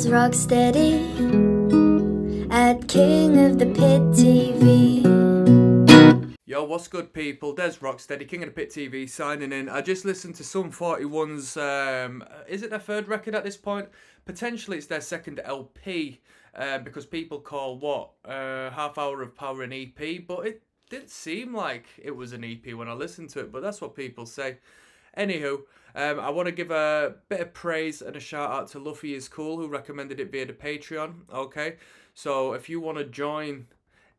is Rocksteady at King of the Pit TV. Yo, what's good, people? There's Rocksteady, King of the Pit TV, signing in. I just listened to Sum 41's, is it their third record at this point? Potentially it's their second LP, because people call, Half Hour of Power an EP, but it didn't seem like it was an EP when I listened to it, but that's what people say. Anywho, I want to give a bit of praise and a shout out to Luffy is Cool, who recommended it via the Patreon, okay? So if you want to join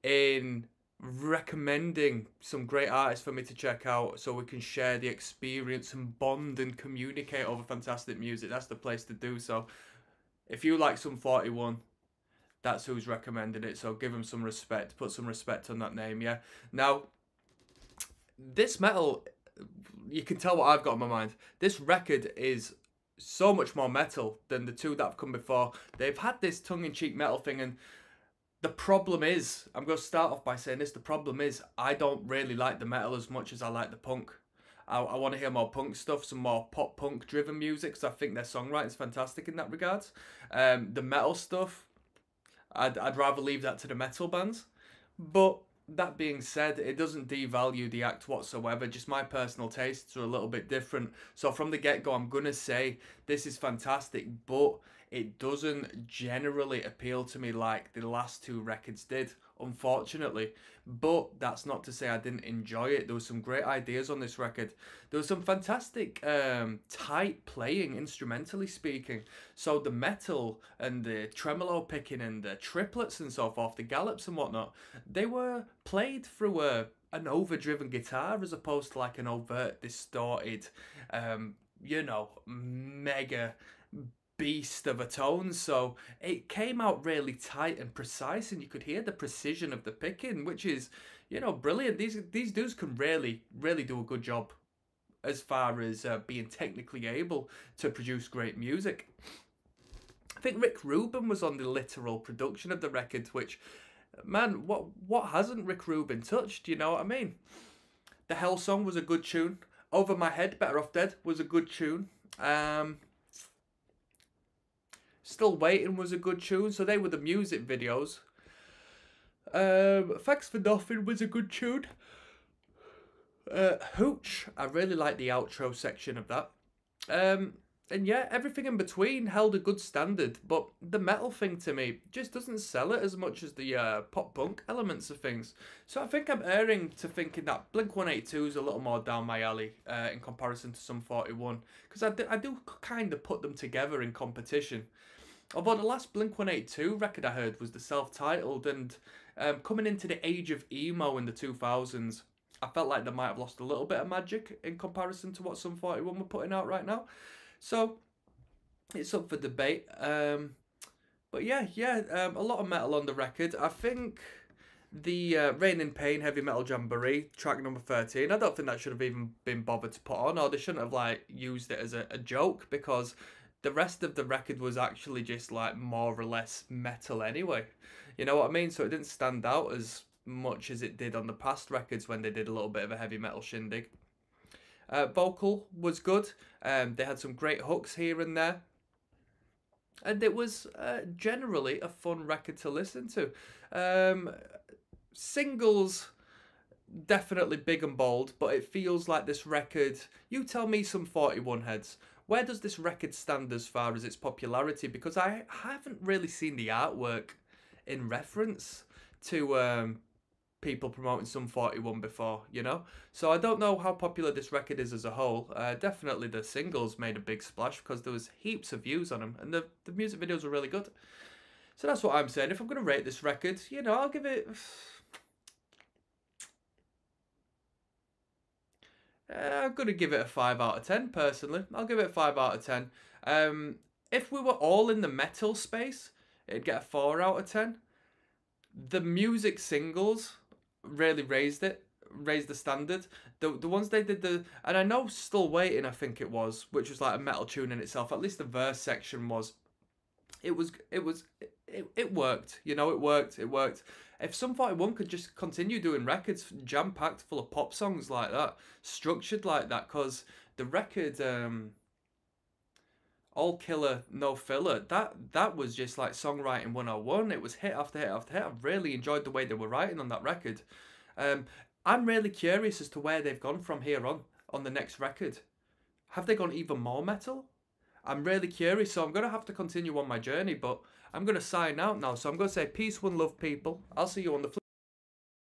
in recommending some great artists for me to check out so we can share the experience and bond and communicate over fantastic music, that's the place to do so. If you like Sum 41, that's who's recommended it, so give him some respect, put some respect on that name, yeah? Now, this metal, you can tell what I've got in my mind. This record is so much more metal than the two that have come before. They've had this tongue-in-cheek metal thing, and the problem is, I'm going to start off by saying this, the problem is I don't really like the metal as much as I like the punk. I want to hear more punk stuff, some more pop-punk driven music, because I think their songwriting's fantastic in that regard. The metal stuff, I'd rather leave that to the metal bands. But that being said, it doesn't devalue the act whatsoever. Just my personal tastes are a little bit different. So from the get-go, I'm going to say this is fantastic, but it doesn't generally appeal to me like the last two records did, unfortunately. But that's not to say I didn't enjoy it. There was some great ideas on this record. There was some fantastic tight playing, instrumentally speaking. So the metal and the tremolo picking and the triplets and so forth, the gallops and whatnot, they were played through an overdriven guitar as opposed to like an overt, distorted, you know, mega beast of a tone. So it came out really tight and precise, and you could hear the precision of the picking, which is, you know, brilliant. These dudes can really do a good job as far as being technically able to produce great music. I think Rick Rubin was on the literal production of the record, which, man, what hasn't Rick Rubin touched, you know what I mean? The Hell Song was a good tune. Over My Head, Better Off Dead was a good tune. Still Waiting was a good tune, so they were the music videos. Thanks for Nothing was a good tune. Hooch, I really like the outro section of that. And yeah, everything in between held a good standard, but the metal thing to me just doesn't sell it as much as the pop-punk elements of things. So I think I'm erring to thinking that Blink-182 is a little more down my alley in comparison to Sum 41, because I do kind of put them together in competition. Although the last Blink-182 record I heard was the self-titled, and coming into the age of emo in the 2000s, I felt like they might have lost a little bit of magic in comparison to what Sum 41 were putting out right now. So it's up for debate. But yeah, a lot of metal on the record. I think the Rain in Pain Heavy Metal Jamboree, track number 13, I don't think that should have even been bothered to put on, or they shouldn't have like used it as a joke, because the rest of the record was actually just like more or less metal anyway. You know what I mean? So it didn't stand out as much as it did on the past records when they did a little bit of a heavy metal shindig. Vocal was good. They had some great hooks here and there. And it was generally a fun record to listen to. Singles, definitely big and bold, but it feels like this record, you tell me, Sum 41 heads, where does this record stand as far as its popularity? Because I haven't really seen the artwork in reference to people promoting Sum 41 before, you know? So I don't know how popular this record is as a whole. Definitely the singles made a big splash because there was heaps of views on them, and the music videos were really good. So that's what I'm saying. If I'm going to rate this record, you know, I'll give it... I'm going to give it a 5 out of 10, personally. I'll give it a 5 out of 10. If we were all in the metal space, it'd get a 4 out of 10. The music singles really raised the standard. The ones they did, and I know Still Waiting, I think it was, which was like a metal tune in itself, at least the verse section was, it worked, you know, it worked. If Sum 41 could just continue doing records jam-packed full of pop songs like that, structured like that, because the record all killer, no filler. That was just like songwriting 101. It was hit after hit after hit. I really enjoyed the way they were writing on that record. I'm really curious as to where they've gone from here on the next record. Have they gone even more metal? I'm really curious, so I'm going to have to continue on my journey, but I'm going to sign out now. So I'm going to say peace, one love, people. I'll see you on the flip.